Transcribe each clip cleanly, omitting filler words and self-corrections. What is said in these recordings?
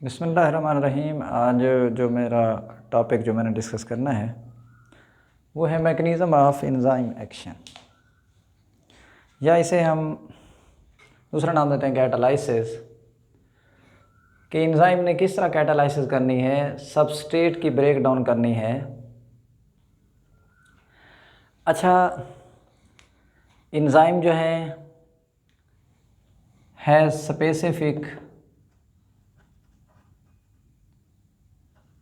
बिस्मिल्लाहिर्रहमानिर्रहीम। आज जो मेरा टॉपिक जो मैंने डिस्कस करना है वो है मैकेनिज़्म ऑफ एंजाइम एक्शन, या इसे हम दूसरा नाम देते हैं कैटालाइसिस। कि एंजाइम ने किस तरह कैटालाइसिस करनी है, सबस्ट्रेट की ब्रेक डाउन करनी है। अच्छा, एंजाइम जो है स्पेसिफिक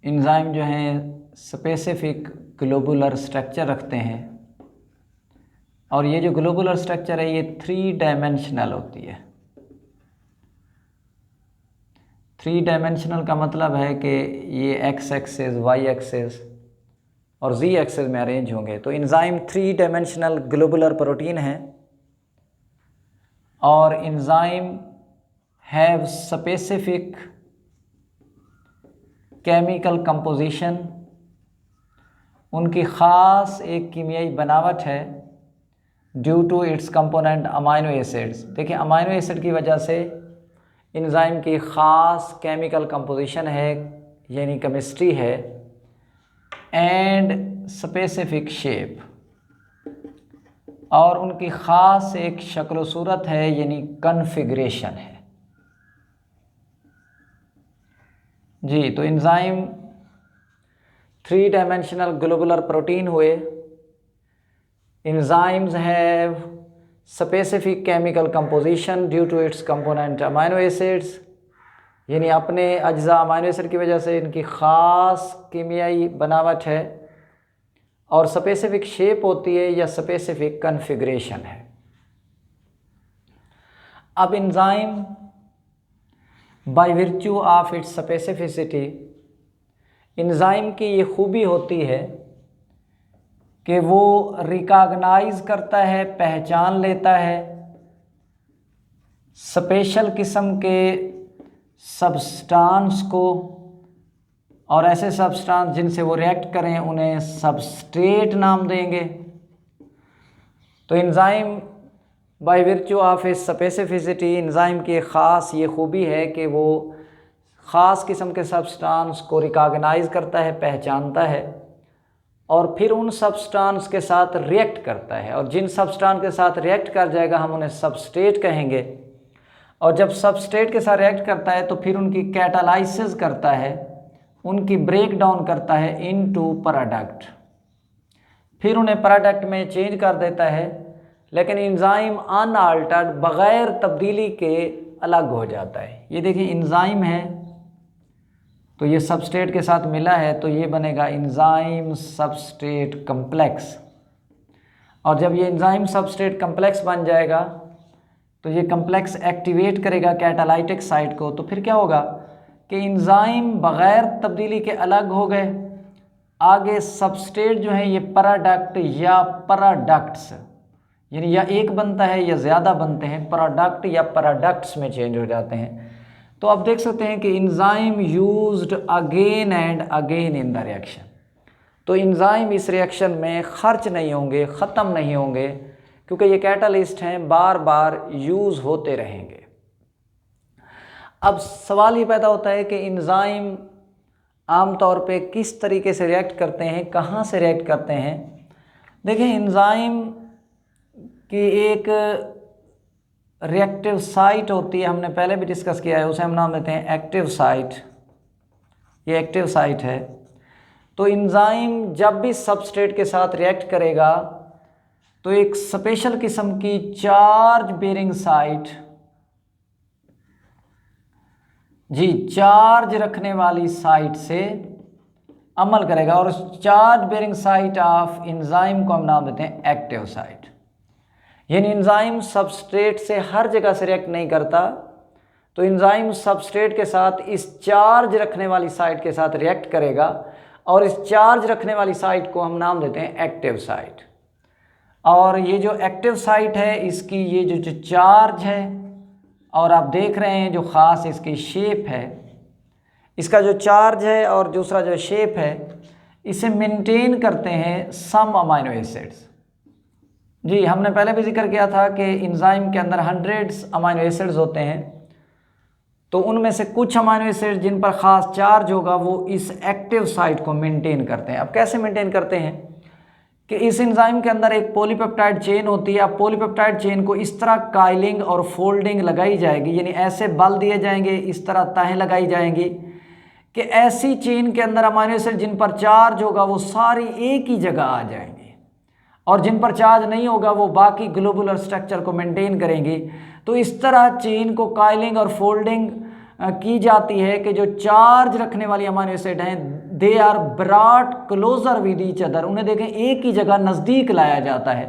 एंजाइम जो हैं स्पेसिफिक ग्लोबुलर स्ट्रक्चर रखते हैं, और ये जो ग्लोबुलर स्ट्रक्चर है ये 3 डायमेंशनल होती है। 3 डायमेंशनल का मतलब है कि ये एक्स एक्सिस, वाई एक्सिस और जी एक्सिस में अरेंज होंगे। तो एंजाइम 3 डायमेंशनल ग्लोबुलर प्रोटीन है, और enzyme have specific chemical composition, उनकी ख़ास एक कीमियाई बनावट है due to its component amino acids. देखिए, अमाइनो एसिड की वजह से एंजाइम की ख़ास केमिकल कंपोजिशन है, यानी केमिस्ट्री है, एंड स्पेसिफिक शेप, और उनकी ख़ास एक शक्ल सूरत है, यानी कन्फिग्रेशन है। जी, तो एंजाइम 3 डायमेंशनल ग्लोबुलर प्रोटीन हुए। Enzymes have specific chemical composition due to its component amino acids, यानी अपने अज्जा अमाइनो एसिड की वजह से इनकी ख़ास कीमियाई बनावट है, और स्पेसिफिक शेप होती है या स्पेसिफिक कन्फिग्रेशन है। अब enzyme by virtue of its specificity, enzyme की ये खूबी होती है कि वो रिकॉग्नाइज करता है, पहचान लेता है स्पेशल किस्म के सब्सटेंस को, और ऐसे सब्सटेंस जिनसे वो रिएक्ट करें उन्हें सबस्ट्रेट नाम देंगे। तो enzyme by virtue of its specificity, enzyme की ख़ास ये खूबी है कि वो ख़ास किस्म के सब्सटेंस को रिकॉग्नाइज करता है, पहचानता है, और फिर उन सब्सटेंस के साथ रिएक्ट करता है, और जिन सब्सटेंस के साथ रिएक्ट कर जाएगा हम उन्हें सबस्ट्रेट कहेंगे। और जब सबस्ट्रेट के साथ रिएक्ट करता है तो फिर उनकी कैटालाइसिस करता है, उनकी ब्रेक डाउन करता है इनटू प्रोडक्ट, फिर उन्हें प्रोडक्ट में चेंज कर देता है। लेकिन एंजाइम अनअल्टर्ड, बग़ैर तब्दीली के अलग हो जाता है। ये देखिए, एंजाइम है तो ये सबस्ट्रेट के साथ मिला है, तो ये बनेगा एंजाइम सबस्ट्रेट कम्प्लेक्स। और जब ये एंजाइम सबस्ट्रेट कम्प्लेक्स बन जाएगा तो ये कम्प्लेक्स एक्टिवेट करेगा कैटालाइटिक साइट को। तो फिर क्या होगा कि एंजाइम बग़ैर तब्दीली के अलग हो गए। आगे सबस्ट्रेट जो है ये प्रोडक्ट या प्रोडक्ट्स, यानी या एक बनता है या ज़्यादा बनते हैं, प्रोडक्ट या प्रोडक्ट्स में चेंज हो जाते हैं। तो आप देख सकते हैं कि enzyme used again and again in the reaction. तो एंजाइम इस रिएक्शन में खर्च नहीं होंगे, ख़त्म नहीं होंगे, क्योंकि ये कैटालिस्ट हैं, बार बार यूज़ होते रहेंगे। अब सवाल ये पैदा होता है कि एंजाइम आमतौर पे किस तरीके से रिएक्ट करते हैं, कहाँ से रिएक्ट करते हैं। देखिए, एंजाइम की एक रिएक्टिव साइट होती है, हमने पहले भी डिस्कस किया है, उसे हम नाम देते हैं एक्टिव साइट। ये एक्टिव साइट है। तो एंजाइम जब भी सबस्ट्रेट के साथ रिएक्ट करेगा तो एक स्पेशल किस्म की चार्ज बेरिंग साइट, जी चार्ज रखने वाली साइट से अमल करेगा, और उस charge bearing site of enzyme को हम नाम देते हैं एक्टिव साइट। यानी एंजाइम सबस्ट्रेट से हर जगह से रिएक्ट नहीं करता, तो एंजाइम सबस्ट्रेट के साथ इस चार्ज रखने वाली साइट के साथ रिएक्ट करेगा, और इस चार्ज रखने वाली साइट को हम नाम देते हैं एक्टिव साइट। और ये जो एक्टिव साइट है इसकी ये जो चार्ज है, और आप देख रहे हैं जो ख़ास इसकी शेप है, इसका जो चार्ज है और दूसरा जो शेप है, इसे मेंटेन करते हैं सम अमाइनो एसिड्स। जी, हमने पहले भी जिक्र किया था कि एंजाइम के अंदर हंड्रेड्स अमाइनो एसिड्स होते हैं। तो उनमें से कुछ अमाइनो एसिड जिन पर ख़ास चार्ज होगा वो इस एक्टिव साइट को मेंटेन करते हैं। अब कैसे मेंटेन करते हैं कि इस एंजाइम के अंदर एक पॉलीपेप्टाइड चेन होती है। अब पॉलीपेप्टाइड चेन को इस तरह काइलिंग और फोल्डिंग लगाई जाएगी, यानी ऐसे बल दिए जाएंगे, इस तरह तहें लगाई जाएंगी कि ऐसी चेन के अंदर अमाइनो एसिड जिन पर चार्ज होगा वो सारी एक ही जगह आ जाएंगे, और जिन पर चार्ज नहीं होगा वो बाकी ग्लोबुलर स्ट्रक्चर को मेंटेन करेंगी। तो इस तरह चेन को काइलिंग और फोल्डिंग की जाती है कि जो चार्ज रखने वाली अमाइनो एसिड हैं they are brought closer with each other, उन्हें देखें एक ही जगह नज़दीक लाया जाता है।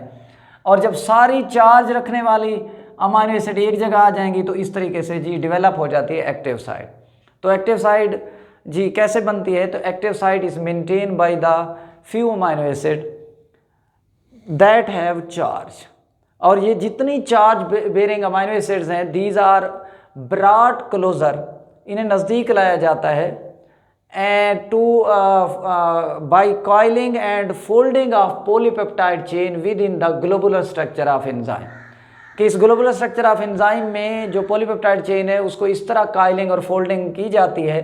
और जब सारी चार्ज रखने वाली अमाइनो एसिड एक जगह आ जाएंगी तो इस तरीके से जी डेवलप हो जाती है एक्टिव साइट। तो एक्टिव साइट जी कैसे बनती है, तो active site is maintained by the few amino acid that have charge, और ये जितनी चार्ज बेरिंग अमाइनो एसिड्स हैं दीज आर ब्रॉट क्लोजर, इन्हें नज़दीक लाया जाता है and too by coiling and folding of polypeptide chain within the globular structure of enzyme, कि इस ग्लोबुलर स्ट्रक्चर ऑफ एंजाइम में जो पॉलीपेप्टाइड चेन है उसको इस तरह काइलिंग और फोल्डिंग की जाती है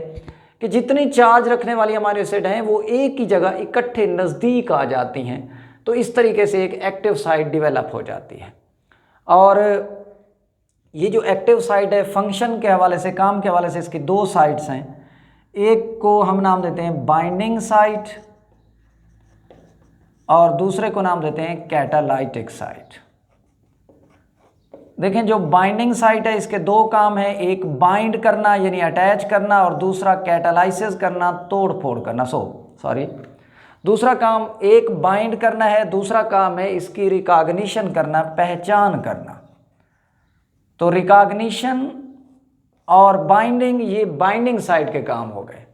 कि जितनी चार्ज रखने वाली अमाइनो एसिड हैं वो एक ही जगह इकट्ठे नज़दीक आ जाती हैं। तो इस तरीके से एक एक्टिव साइट डेवलप हो जाती है। और ये जो एक्टिव साइट है फंक्शन के हवाले से, काम के हवाले से इसकी दो साइट्स हैं। एक को हम नाम देते हैं बाइंडिंग साइट और दूसरे को नाम देते हैं कैटालाइटिक साइट। देखें जो बाइंडिंग साइट है इसके दो काम हैं, एक बाइंड करना यानी अटैच करना और दूसरा कैटालाइसिस करना, तोड़ फोड़ करना। दूसरा काम एक बाइंड करना है, दूसरा काम है इसकी रिकॉग्निशन करना, पहचान करना। तो रिकॉग्निशन और बाइंडिंग ये बाइंडिंग साइट के काम हो गए,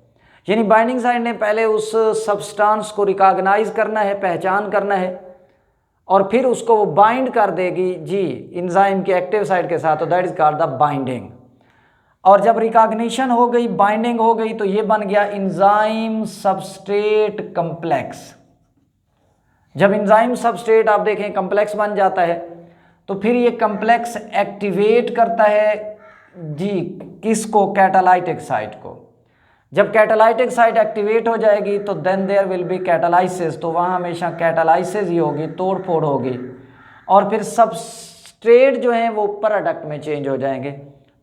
यानी बाइंडिंग साइट ने पहले उस सब्सटेंस को रिकॉग्नाइज करना है, पहचान करना है, और फिर उसको वो बाइंड कर देगी जी एंजाइम के एक्टिव साइट के साथ, तो that is called the binding. और जब रिकॉग्निशन हो गई, बाइंडिंग हो गई, तो ये बन गया एंजाइम सबस्ट्रेट कम्प्लेक्स। जब एंजाइम सबस्ट्रेट आप देखें कम्प्लेक्स बन जाता है तो फिर ये कम्प्लेक्स एक्टिवेट करता है जी किसको, कैटालाइटिक साइट को। जब कैटालाइटिक साइट एक्टिवेट हो जाएगी तो then there will be catalysis, तो वहाँ हमेशा कैटालाइसिस ही होगी, तोड़ फोड़ होगी, और फिर सबस्ट्रेट जो है वो प्रोडक्ट में चेंज हो जाएंगे।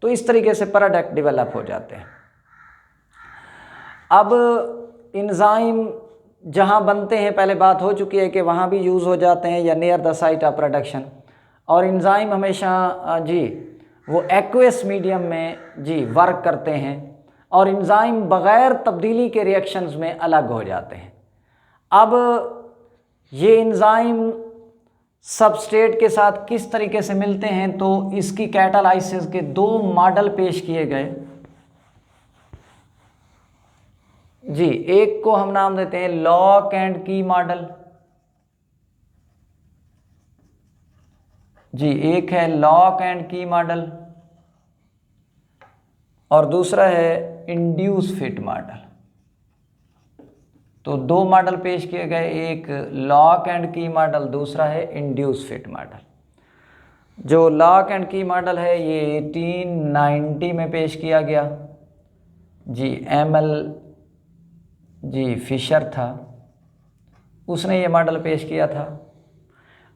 तो इस तरीके से प्रोडक्ट डेवलप हो जाते हैं। अब एंजाइम जहाँ बनते हैं पहले बात हो चुकी है कि वहाँ भी यूज़ हो जाते हैं या near the site of production, और एंजाइम हमेशा जी वो एक्वेस मीडियम में जी वर्क करते हैं, और एंजाइम बग़ैर तब्दीली के रिएक्शंस में अलग हो जाते हैं। अब ये एंजाइम सबस्ट्रेट के साथ किस तरीके से मिलते हैं, तो इसकी कैटालाइसिस के दो मॉडल पेश किए गए जी। एक को हम नाम देते हैं लॉक एंड की मॉडल जी, एक है लॉक एंड की मॉडल और दूसरा है इंड्यूस फिट मॉडल। तो दो मॉडल पेश किए गए, एक लॉक एंड की मॉडल, दूसरा है इंड्यूस फिट मॉडल। जो लॉक एंड की मॉडल है ये 1890 में पेश किया गया जी, एमएल जी फिशर था, उसने ये मॉडल पेश किया था।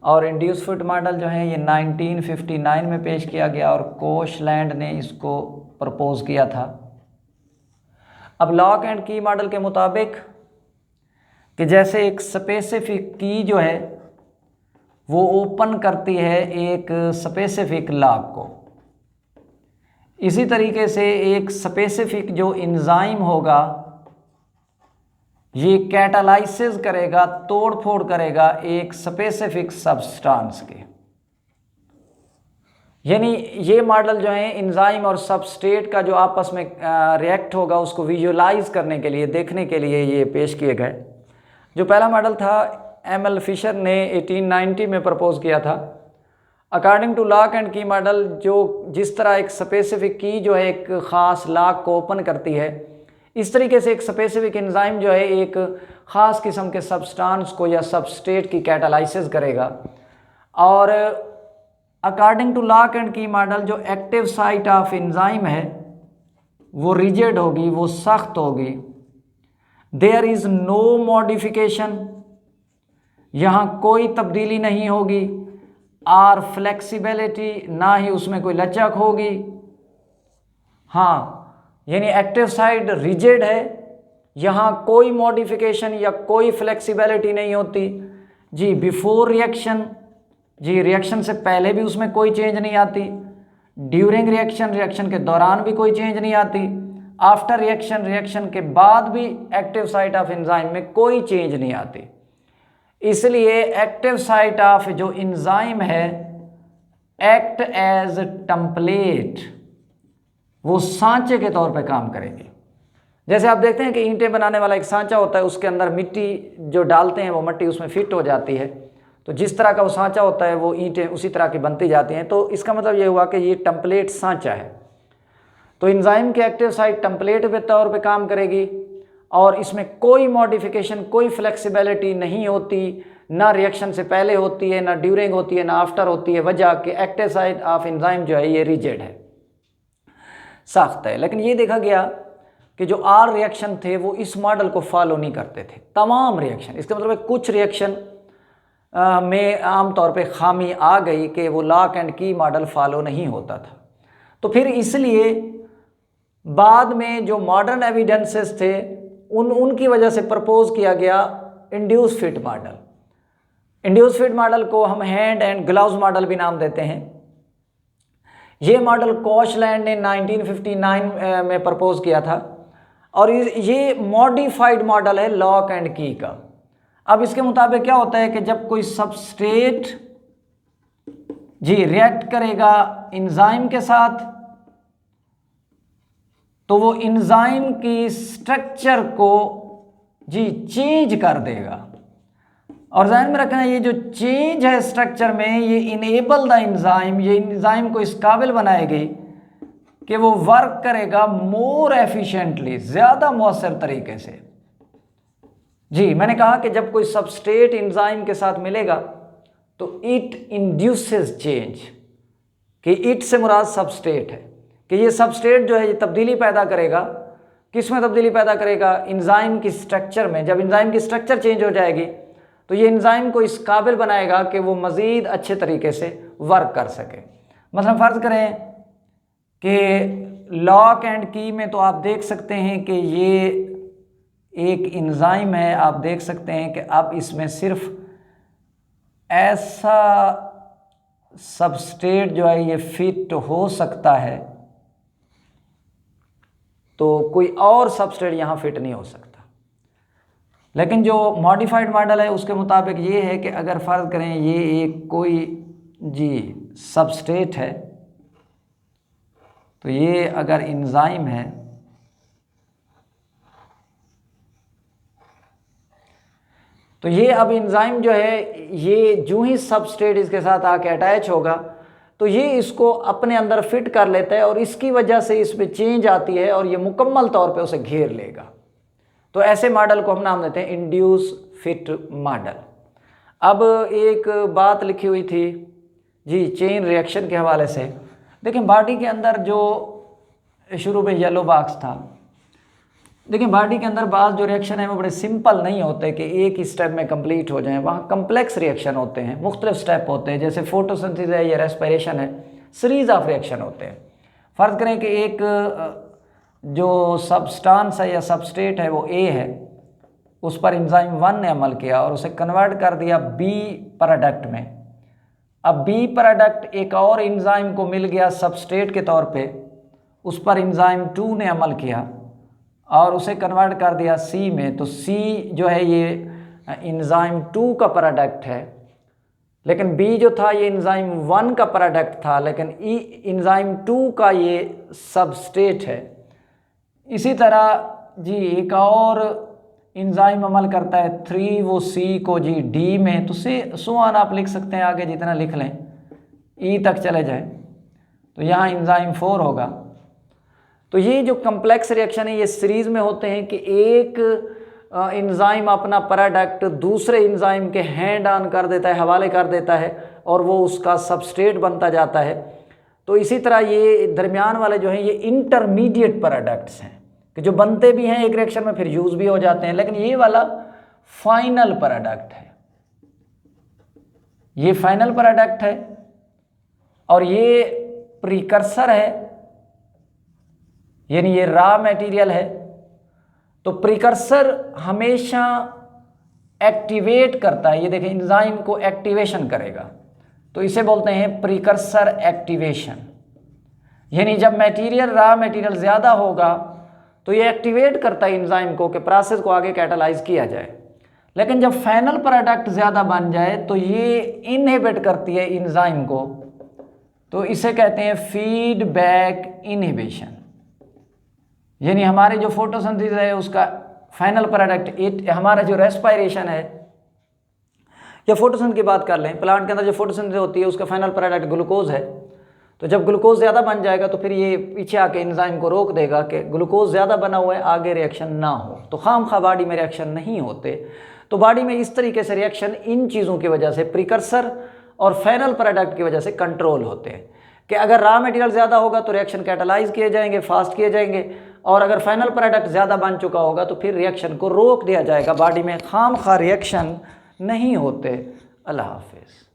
और इंड्यूस फिट मॉडल जो है ये 1959 में पेश किया गया और कोशलैंड ने इसको प्रपोज किया था। अब लॉक एंड की मॉडल के मुताबिक कि जैसे एक स्पेसिफिक की जो है वो ओपन करती है एक स्पेसिफिक लॉक को, इसी तरीके से एक स्पेसिफिक जो एंजाइम होगा ये कैटालाइसिस करेगा, तोड़ फोड़ करेगा एक स्पेसिफिक सब्सटेंस के। यानी ये मॉडल जो है एंजाइम और सबस्ट्रेट का जो आपस में रिएक्ट होगा उसको विजुअलाइज करने के लिए, देखने के लिए ये पेश किए गए। जो पहला मॉडल था एमएल फिशर ने 1890 में प्रपोज किया था। अकॉर्डिंग टू लॉक एंड की मॉडल, जो जिस तरह एक स्पेसिफिक की जो है एक ख़ास लॉक को ओपन करती है, इस तरीके से एक स्पेसिफिक एंजाइम जो है एक ख़ास किस्म के सब्सटेंस को या सबस्ट्रेट की कैटालाइसिस करेगा। और अकॉर्डिंग टू लॉक एंड की मॉडल जो एक्टिव साइट ऑफ एंजाइम है वो रिजिड होगी, वो सख्त होगी। देयर इज़ नो मॉडिफिकेशन, यहाँ कोई तब्दीली नहीं होगी। आर फ्लेक्सिबिलिटी, ना ही उसमें कोई लचक होगी। हाँ, यानी एक्टिव साइट रिजिड है, यहाँ कोई मॉडिफिकेशन या कोई फ्लेक्सिबिलिटी नहीं होती। जी बिफोर रिएक्शन, जी रिएक्शन से पहले भी उसमें कोई चेंज नहीं आती। ड्यूरिंग रिएक्शन, रिएक्शन के दौरान भी कोई चेंज नहीं आती। आफ्टर रिएक्शन, रिएक्शन के बाद भी एक्टिव साइट ऑफ एंजाइम में कोई चेंज नहीं आती। इसलिए एक्टिव साइट ऑफ जो एंजाइम है एक्ट एज टेम्पलेट, वो सांचे के तौर पे काम करेगी। जैसे आप देखते हैं कि ईंटें बनाने वाला एक सांचा होता है, उसके अंदर मिट्टी जो डालते हैं वो मिट्टी उसमें फिट हो जाती है, तो जिस तरह का वो सांचा होता है वो ईंटें उसी तरह की बनती जाती हैं। तो इसका मतलब ये हुआ कि ये टेम्पलेट सांचा है। तो एंजाइम की एक्टिव साइट टेम्पलेट के तौर पे काम करेगी और इसमें कोई मॉडिफिकेशन, कोई फ्लेक्सिबिलिटी नहीं होती, ना रिएक्शन से पहले होती है, ना ड्यूरिंग होती है, ना आफ्टर होती है। वजह कि एक्टिव साइट ऑफ एंजाइम जो है ये रिजिड है, सख्त है। लेकिन ये देखा गया कि जो आर रिएक्शन थे वो इस मॉडल को फॉलो नहीं करते थे, तमाम रिएक्शन। इसका मतलब है कुछ रिएक्शन में आमतौर पे खामी आ गई कि वो लॉक एंड की मॉडल फॉलो नहीं होता था। तो फिर इसलिए बाद में जो मॉडर्न एविडेंसेस थे उनकी वजह से प्रपोज किया गया induce fit model. Induce fit model को हम हैंड एंड ग्लव्स मॉडल भी नाम देते हैं। ये मॉडल कोशलैंड ने 1959 में प्रपोज किया था और ये मॉडिफाइड मॉडल है लॉक एंड की का। अब इसके मुताबिक क्या होता है कि जब कोई सबस्ट्रेट जी रिएक्ट करेगा एंजाइम के साथ तो वो एंजाइम की स्ट्रक्चर को जी चेंज कर देगा। और ध्यान में रखना ये जो चेंज है स्ट्रक्चर में ये इनेबल द एंजाइम, ये एंजाइम को इस काबिल बनाएगी कि वो वर्क करेगा मोर एफिशिएंटली, ज़्यादा मौसर तरीके से। जी मैंने कहा कि जब कोई सबस्ट्रेट एंजाइम के साथ मिलेगा तो इट इंड्यूसेस चेंज, कि इट से मुराद सबस्ट्रेट है, कि ये सबस्ट्रेट जो है ये तब्दीली पैदा करेगा। किस में तब्दीली पैदा करेगा? एंजाइम की स्ट्रक्चर में। जब एंजाइम की स्ट्रक्चर चेंज हो जाएगी तो ये एंजाइम को इस काबिल बनाएगा कि वो मज़ीद अच्छे तरीके से वर्क कर सके। मतलब फ़र्ज़ करें कि लॉक एंड की में तो आप देख सकते हैं कि ये एक एंजाइम है, आप देख सकते हैं कि अब इसमें सिर्फ ऐसा सबस्ट्रेट जो है ये फिट हो सकता है, तो कोई और सबस्ट्रेट यहाँ फिट नहीं हो सकता। लेकिन जो मॉडिफाइड मॉडल है उसके मुताबिक ये है कि अगर फ़र्ज़ करें ये एक कोई जी सबस्ट्रेट है, तो ये अगर एंजाइम है तो ये अब एंजाइम जो है ये जो ही सबस्ट्रेट इसके साथ आके अटैच होगा तो ये इसको अपने अंदर फिट कर लेता है और इसकी वजह से इसमें चेंज आती है और ये मुकम्मल तौर पे उसे घेर लेगा। तो ऐसे मॉडल को हम नाम देते हैं इंड्यूस फिट मॉडल। अब एक बात लिखी हुई थी जी चेन रिएक्शन के हवाले से। देखिए बॉडी के अंदर जो शुरू में येलो बॉक्स था, देखिए बॉडी के अंदर बाज़ जो रिएक्शन है वो बड़े सिंपल नहीं होते कि एक ही स्टेप में कंप्लीट हो जाएं। वहाँ कम्प्लेक्स रिएक्शन होते हैं, मुख्तलिफ स्टेप होते हैं, जैसे फोटोसिंथेसिस है या रेस्पिरेशन है, सीरीज़ ऑफ रिएक्शन होते हैं। फ़र्ज़ करें कि एक जो सब्सटेंस है या सबस्ट्रेट है वो ए है, उस पर एंजाइम 1 ने अमल किया और उसे कन्वर्ट कर दिया बी प्रोडक्ट में। अब बी प्रोडक्ट एक और एंजाइम को मिल गया सबस्ट्रेट के तौर पे, उस पर एंजाइम 2 ने अमल किया और उसे कन्वर्ट कर दिया सी में। तो सी जो है ये एंजाइम 2 का प्रोडक्ट है, लेकिन बी जो था ये एंजाइम 1 का प्रोडक्ट था, लेकिन एंजाइम 2 का ये सबस्ट्रेट है। इसी तरह जी एक और एंजाइम अमल करता है 3, वो सी को जी डी में, तो से सुआन आप लिख सकते हैं, आगे जितना लिख लें ई तक चले जाए तो यहाँ एंजाइम 4 होगा। तो ये जो कम्प्लेक्स रिएक्शन है ये सीरीज़ में होते हैं कि एक एंजाइम अपना प्रोडक्ट दूसरे एंजाइम के हैंड ऑन कर देता है, हवाले कर देता है और वो उसका सबस्ट्रेट बनता जाता है। तो इसी तरह ये दरमियान वाले जो हैं ये इंटरमीडिएट प्रोडक्ट्स हैं कि जो बनते भी हैं एक रिएक्शन में फिर यूज़ भी हो जाते हैं, लेकिन ये वाला फाइनल प्रोडक्ट है, ये फाइनल प्रोडक्ट है और ये प्रीकर्सर है, यानी ये रॉ मटेरियल है। तो प्रीकर्सर हमेशा एक्टिवेट करता है, ये देखें एंजाइम को एक्टिवेशन करेगा, तो इसे बोलते हैं प्रीकर्सर एक्टिवेशन। यानी जब मटेरियल रॉ मटेरियल ज़्यादा होगा तो ये एक्टिवेट करता है एंजाइम को कि प्रोसेस को आगे कैटालाइज किया जाए, लेकिन जब फाइनल प्रोडक्ट ज़्यादा बन जाए तो ये इनहिबिट करती है एंजाइम को, तो इसे कहते हैं फीडबैक इनहिबिशन। यानी हमारे जो फोटोसिंथेसिस है उसका फाइनल प्रोडक्ट हमारा जो रेस्पिरेशन है, या फोटोसिंथेसिस की बात कर लें, प्लांट के अंदर जो फोटोसिंथेसिस होती है उसका फाइनल प्रोडक्ट ग्लूकोज है। तो जब ग्लूकोज ज़्यादा बन जाएगा तो फिर ये पीछे आके एंजाइम को रोक देगा कि ग्लूकोज ज़्यादा बना हुआ है, आगे रिएक्शन ना हो, तो खामखा बॉडी में रिएक्शन नहीं होते। तो बॉडी में इस तरीके से रिएक्शन इन चीज़ों की वजह से, प्रीकर्सर और फाइनल प्रोडक्ट की वजह से कंट्रोल होते हैं कि अगर रॉ मटेरियल ज़्यादा होगा तो रिएक्शन कैटालाइज किए जाएंगे, फास्ट किए जाएंगे, और अगर फाइनल प्रोडक्ट ज़्यादा बन चुका होगा तो फिर रिएक्शन को रोक दिया जाएगा, बॉडी में खामखा रिएक्शन नहीं होते। अल्लाह हाफिज़।